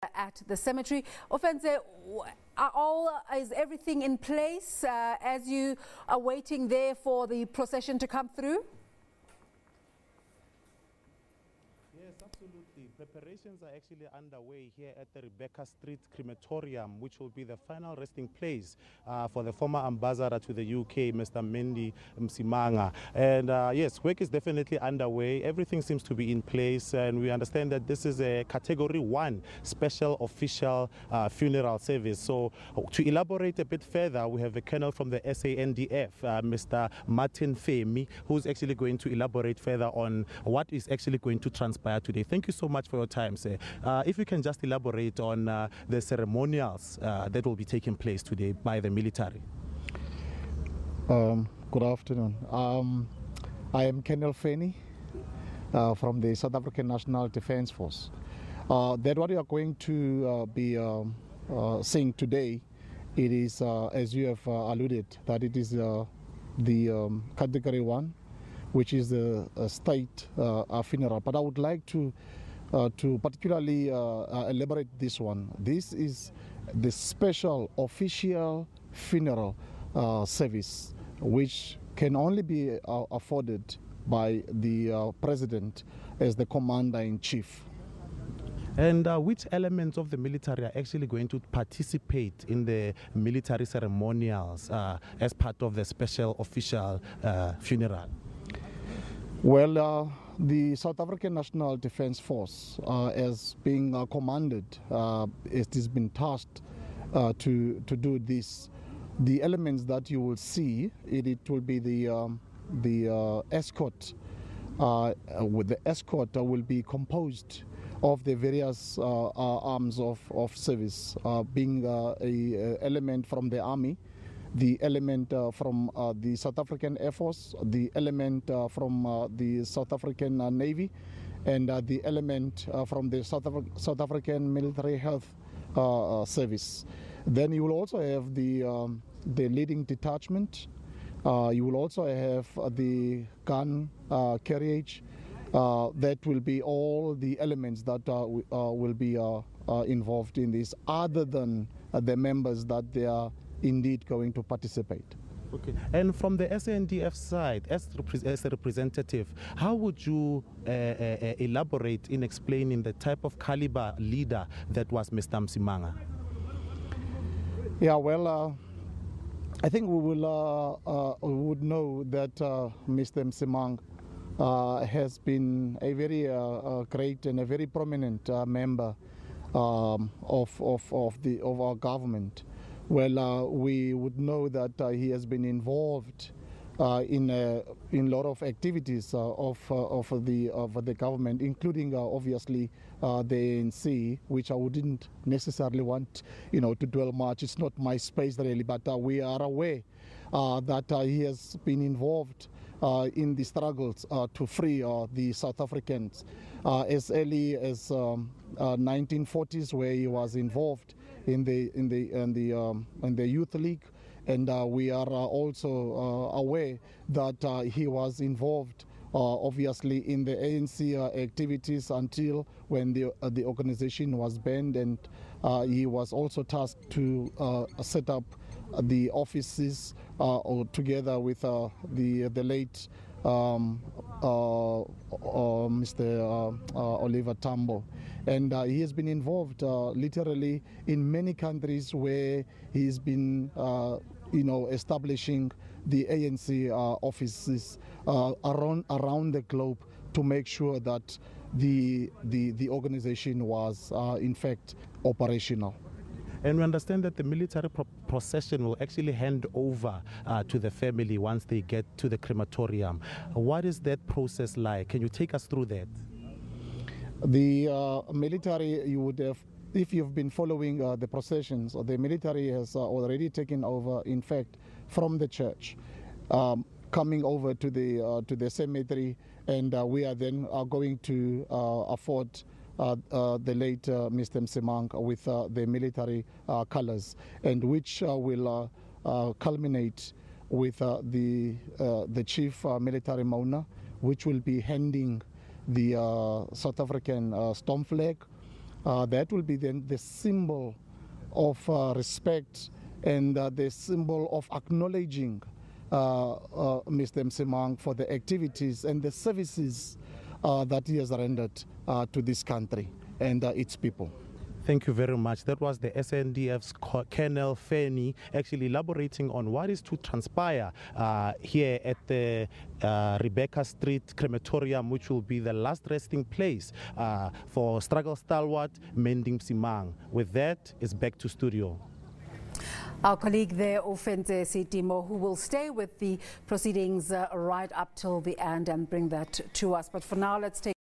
at the cemetery. Ofentse, is everything in place as you are waiting there for the procession to come through? Yes, absolutely. Preparations are actually underway here at the Rebecca Street crematorium, which will be the final resting place for the former ambassador to the UK, Mr. Mendi Msimang. And yes, work is definitely underway. Everything seems to be in place, and we understand that this is a Category 1 special official funeral service. So to elaborate a bit further, we have a colonel from the SANDF, Mr. Martin Femi, who's actually going to elaborate further on what is actually going to transpire today. Thank you so much for your time, sir. If you can just elaborate on the ceremonials that will be taking place today by the military. Good afternoon. I am Colonel Feni from the South African National Defence Force. That what we are going to be seeing today, it is, as you have alluded, that it is the Category 1, which is the state funeral. But I would like to particularly elaborate this one. This is the special official funeral service, which can only be afforded by the President as the Commander-in-Chief. And which elements of the military are actually going to participate in the military ceremonials as part of the special official funeral? Well, the South African National Defence Force, as being commanded, it has been tasked to do this. The elements that you will see, it will be the escort. With the escort will be composed of the various arms of service, being a element from the Army, the element from the South African Air Force, the element from the South African Navy, and the element from the South African Military Health Service. Then you will also have the leading detachment. You will also have the gun carriage. That will be all the elements that will be involved in this, other than the members that they are indeed going to participate. Okay. And from the SANDF side, as a representative, how would you elaborate in explaining the type of caliber leader that was Mr. Msimang? Yeah, well, I think we would know that Mr. Msimang has been a very great and a very prominent member of our government. Well, we would know that he has been involved in a lot of activities of the government, including obviously the ANC, which I wouldn't necessarily want to dwell much. It's not my space really, but we are aware that he has been involved in the struggles to free the South Africans as early as 1940s, where he was involved in the youth league, and we are also aware that he was involved obviously in the ANC activities until when the organization was banned, and he was also tasked to set up the offices together with the late Mr. Oliver Tambo. And he has been involved literally in many countries where he's been establishing the ANC offices around the globe to make sure that the organization was in fact operational. And we understand that the military procession will actually hand over to the family once they get to the crematorium. What is that process like? Can you take us through that? The military, you would have, if you've been following the processions, the military has already taken over, in fact, from the church, coming over to the cemetery, and we are then going to afford the late Mr. Msimang with the military colors, and which will culminate with the chief military mourner, which will be handing the South African storm flag that will be then the symbol of respect and the symbol of acknowledging Mr. Msimang for the activities and the services that he has rendered to this country and its people. Thank you very much. That was the SNDF's Colonel Feni actually elaborating on what is to transpire here at the Rebecca Street crematorium, which will be the last resting place for struggle stalwart Mendi Msimang. With that, it's back to studio. Our colleague there, Ofentse Stimo, who will stay with the proceedings right up till the end and bring that to us. But for now, let's take